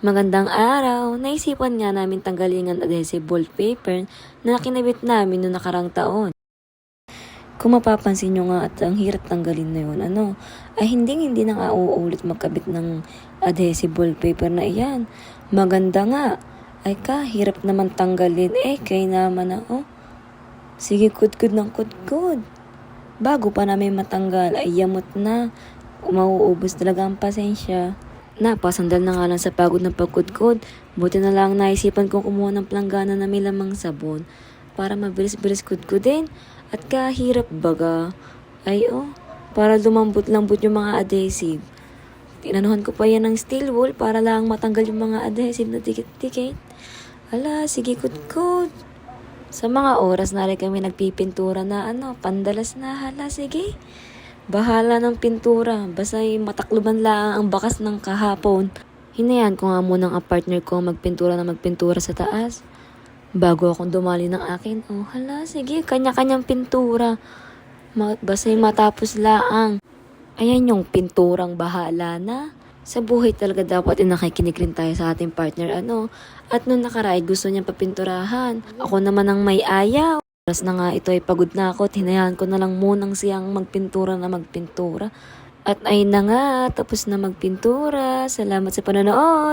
Magandang araw! Naisipan nga namin tanggalin ang adhesive wallpaper na kinabit namin noong nakarang taon. Kung mapapansin nyo nga at ang hirap tanggalin na yun, ay hindi na nga uulit magkabit ng adhesive wallpaper na iyan. Maganda nga, ay hirap naman tanggalin, kaya naman Sige, kudkud ng kudkud. Bago pa namin matanggal, ay yamot na. Mauubos talaga ang pasensya. Napasandal na nga lang sa pagod ng pagkudkod. Buti na lang naisipan kong kumuha ng planggana na may lamang sabon para mabilis-bilis kudkudin at kahirap baga. Para lumambot-lambot yung mga adhesive. Tinanuhan ko pa yan ng steel wool para lang matanggal yung mga adhesive na dikit-dikit. Sige kudkod. Sa mga oras na rin kami nagpipintura na pandalas na sige. Bahala ng pintura, basa'y matakluban lang ang bakas ng kahapon. Hinayaan ko nga munang ang partner ko magpintura sa taas. Bago akong dumali ng akin, sige, kanya-kanyang pintura. Basa'y matapos laang. Ayan yung pinturang bahala na. Sa buhay talaga dapat nakikinig rin tayo sa ating partner, At nung nakaray, gusto niyang papinturahan. Ako naman ang may ayaw. Oras na nga ito ay pagod na ako at hinayaan ko na lang munang siyang magpintura. At ay na nga, tapos na magpintura. Salamat sa panonood!